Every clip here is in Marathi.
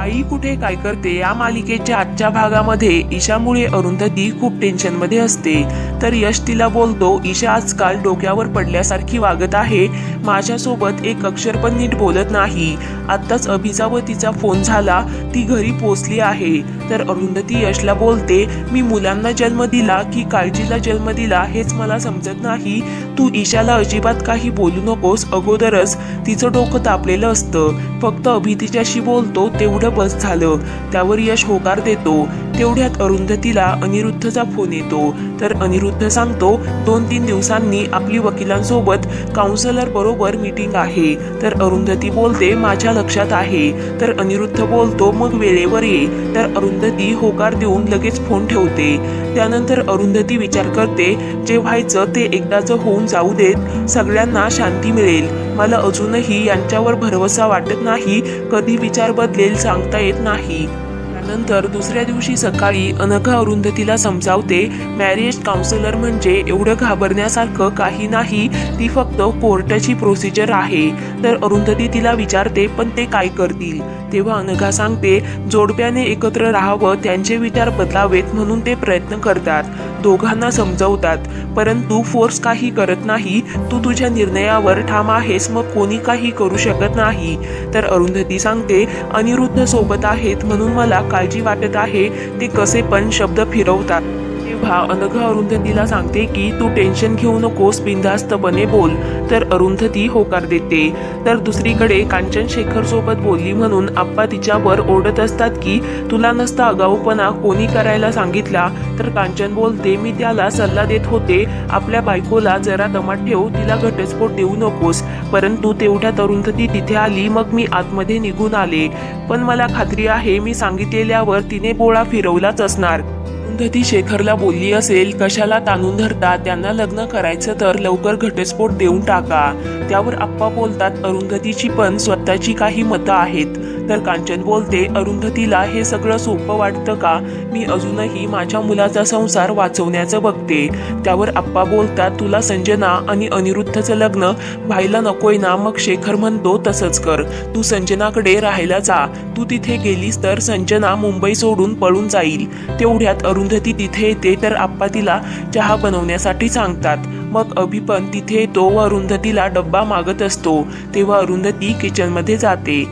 आई कुठे काय करते या मालिकेच्या आजच्या भागामध्ये ईशामुळे अरुंधती खूप टेन्शन मध्ये असते। तर यश तिला बोलतो, ईशा आजकाल डोक्यावर पडल्यासारखी वागत आहे, माझ्यासोबत एक अक्षर पण नीट बोलत नाही। आत्ताच अभिचा व तिचा फोन झाला, ती घरी पोहोचली आहे। तर अरुंधती यशला बोलते, मी मुलांना जन्म दिला की काळजीला जन्म दिला हेच मला समजत नाही। तू ईशाला अजिबात काही बोलू नकोस, अगोदरच तिचं डोकं तापलेलं असतं। फक्त अभि तिच्याशी बोलतो तेवढं बस झालं। त्यावर यश होकार देतो। तेवढ्यात अरुंधतीला अनिरुद्धचा फोन येतो। तर अनिरुद्ध सांगतो 2-3 दिवसांनी आपली वकिलांसोबत काउन्सिलर बरोबर मीटिंग आहे। तर अरुंधती बोलते, माझ्या लक्षात आहे। तर अनिरुद्ध बोलतो, मग वेळेवर ये। तर अरुंधती होकार देऊन लगेच फोन ठेवते। त्यानंतर अरुंधती विचार करते, जे व्हायचं ते एकदाच होऊन जाऊ देत, सगळ्यांना शांती मिळेल। मला अजूनही यांच्यावर भरवसा वाटत नाही, कधी विचार बदलेल सांगता येत नाही। त्यानंतर दुसऱ्या दिवशी सकाळी अनघा अरुंधतीला समजावते, मॅरेज काउन्सिलर म्हणजे एवढं घाबरण्यासारखं काही नाही, ती फक्त कोर्टाची प्रोसिजर आहे। तर अरुंधती तिला विचारते, पण ते काय करतील? तेव्हा अनघा सांगते, जोडप्याने एकत्र राहावं, त्यांचे विचार बदलावेत म्हणून ते प्रयत्न करतात, दोघांना समजवतात, परंतु फोर्स काही करत नाही। तू तुझ्या निर्णयावर ठाम आहेस, मग कोणी काही करू शकत नाही। तर अरुंधती सांगते, अनिरुद्ध सोबत आहेत म्हणून मला काळजी वाटत आहे, ते कसे पण शब्द फिरवतात। तेव्हा अनघा अरुंधतीला सांगते की तू टेन्शन घेऊ नकोस, बिनधास्तपणे बोल। तर अरुंधती होकार देते। तर दुसरीकडे कांचन शेखर सोबत बोलली म्हणून आप्पा तिच्यावर ओरडत असतात की तुला नसता आगाऊपणा कोणी करायला सांगितला। तर कांचन बोलते, मी त्याला सल्ला देत होते, आपल्या बायकोला जरा दमात ठेव, तिला घटस्फोट देऊ नकोस। परंतु तेवढ्यात अरुंधती तिथे आली, मग मी आतमध्ये निघून आले, पण मला खात्री आहे मी सांगितलेल्यावर तिने बोळा फिरवलाच असणार। अरुंधती शेखरला बोलली असेल, कशाला ताणून धरता, त्यांना लग्न करायचं तर लवकर घटस्फोट देऊन टाका। त्यावर आप्पा बोलतात, अरुंधतीची पण स्वतःची काही मतं आहेत। तर कांचन बोलते, अरुंधतीला हे सगळं सोपं वाटतं का? मी अजूनही माझ्या मुलाचा संसार वाचवण्याचं बघते। त्यावर आप्पा बोलतात, तुला संजना आणि अनिरुद्धचं लग्न व्हायला नकोय ना? मग शेखर म्हणतो, तसंच कर, तू संजनाकडे राहायला जा, तू तिथे गेलीस तर संजना मुंबई सोडून पळून जाईल। तेवढ्यात अरुंधती तिथे येते। तर आप्पा तिला चहा बनवण्यासाठी सांगतात। मग अभि पण तिथे येतो व अरुंधतीला डब्बा मागत असतो। तेव्हा अरुंधती किचनमध्ये जाते।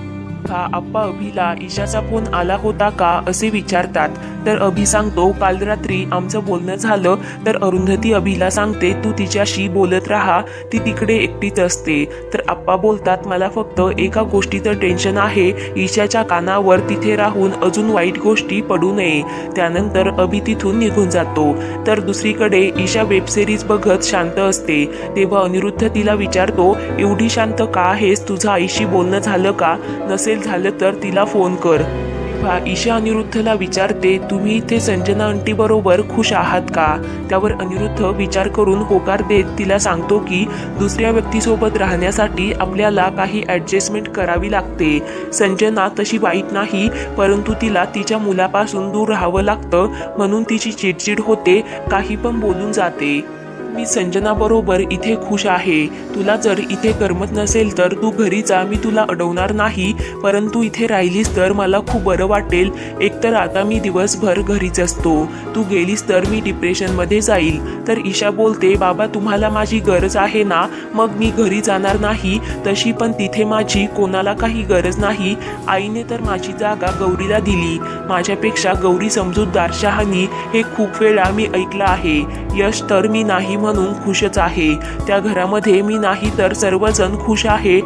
आप्पा अभिला ईशाचा फोन आला होता का असे विचारतात। तर अभि सांगतो, काल रात्री आमचं बोलणं झालं। तर अरुंधती अभिला सांगते, तू तिच्याशी बोलत राहा, ती तिकडे एकटीच असते। तर आप्पा बोलतात, मला फक्त एका गोष्टीचं टेन्शन आहे, ईशाच्या कानावर तिथे राहून अजून वाईट गोष्टी पडू नये। त्यानंतर अभि तिथून निघून जातो। तर दुसरीकडे ईशा वेबसिरीज बघत शांत असते। तेव्हा अनिरुद्ध तिला विचारतो, एवढी शांत का आहेस, तुझं आईशी बोलणं झालं का? नसेल झालं तर तिला फोन कर। ईशा अनिरुद्धला विचारते, तुम्ही इथे संजना आंटी बरोबर खुश आहात का? त्यावर अनिरुद्ध विचार करून होकार देत तिला सांगतो की दुसऱ्या व्यक्तीसोबत राहण्यासाठी आपल्याला काही ऍडजस्टमेंट करावी लागते। संजना तशी वाईट नाही, परंतु तिला तिच्या मुलापासून दूर राहावं लागतं, म्हणून तिची चिडचिड होते, काही पण बोलून जाते। मी संजना बरोबर इथे खुश आहे, तुला जर इथे करमत नसेल तर तू घरी जा, मी तुला अडवणार नाही, परंतु इथे राहिलीस तर मला खूप बरं वाटेल। एकतर आता मी दिवसभर घरीच असतो, तू गेलीस तर मी डिप्रेशनमध्ये जाईल। तर ईशा बोलते, बाबा तुम्हाला माझी गरज आहे ना, मग मी घरी जाणार नाही, तशी पण तिथे माझी कोणाला काही गरज नाही। आईने तर माझी जागा गौरीला दिली, माझ्यापेक्षा गौरी समजूतदार, शहाणी, हे खूप वेळा मी ऐकलं आहे। यश तर मी नाही म्हणून खुशच आहे, त्या घरामध्ये मी नाही तर सर्वजण खुश आहे।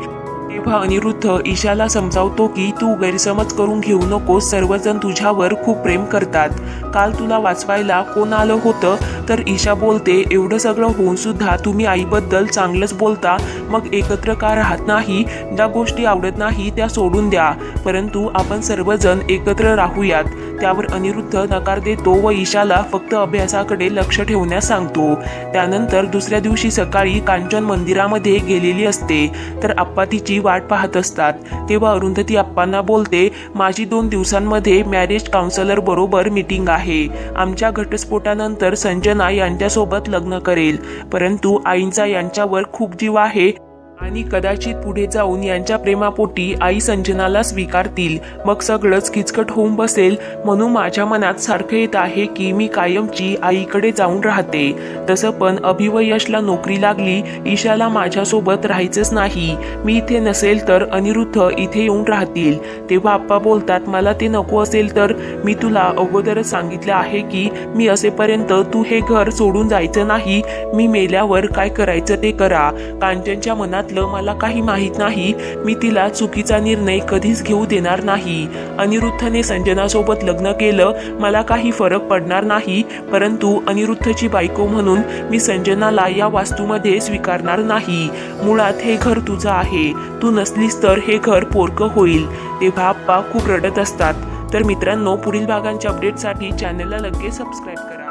तेव्हा अनिरुद्ध ईशाला समजावतो की तू गैरसमज करून घेऊ नकोस, सर्वजण तुझ्यावर खूप प्रेम करतात। काल तुला वाचवायला कोण आलं होतं? तर ईशा बोलते, एवढं सगळं होऊन सुद्धा तुम्ही आईबद्दल चांगलंच बोलता, मग एकत्र का राहत नाही? ज्या गोष्टी आवडत नाही त्या सोडून द्या, परंतु आपण सर्वजण एकत्र राहूयात। त्यावर अनिरुद्ध नकार देतो व ईशाला फक्त अभ्यासाकडे लक्ष ठेवण्यास सांगतो। त्यानंतर दुसऱ्या दिवशी सकाळी कांचन मंदिरामध्ये गेलेली असते। तर आप्पा तिची वाट पाहत असतात। तेव्हा अरुंधती आप्पांना बोलते, माझी 2 दिवसांमध्ये मॅरेज काउन्सिलर बरोबर मीटिंग आहे, आमच्या घटस्फोटानंतर संजना यांच्यासोबत लग्न करेल, परंतु आईंचा यांच्यावर खूप जीव आहे, आणि कदाचित पुढे जाऊन यांच्या प्रेमापोटी आई संजनाला स्वीकारतील, मग सगळंच किचकट होऊन बसेल. म्हणून माझ्या मनात सारखं येत आहे की मी कायमची आईकडे जाऊन राहते. तसं पण अभि व यशला नोकरी लागली, ईशाला माझ्यासोबत राहायचंच नाही. मी इथे नसेल तर अनिरुद्ध इथे येऊन राहतील. तेव्हा आप्पा बोलतात, मला ते नको असेल तर मी तुला अगोदरच सांगितलं आहे की मी असेपर्यंत तू हे घर सोडून जायचं नाही. मी मेल्यावर काय करायचं ते करा. कांचनच्या मनातलं मला काही माहित नाही. मी तिला चुकीचा निर्णय कधीच घेऊ देणार नाही. अनिरुद्धने संजनासोबत लग्न केलं, मला काही फरक पडणार नाही. परंतु अनिरुद्धची बायको म्हणून मी संजनाला या वास्तूमध्ये स्वीकारणार नाही. मुळात हे घर तुझं आहे. तू नसलीस तर हे घर पोरकं होईल. तेव्हा आप्पा खूप रडत असतात. तर मित्रांनो, पुढील भागांच्या अपडेटसाठी चॅनलला लगेच सबस्क्राईब करा.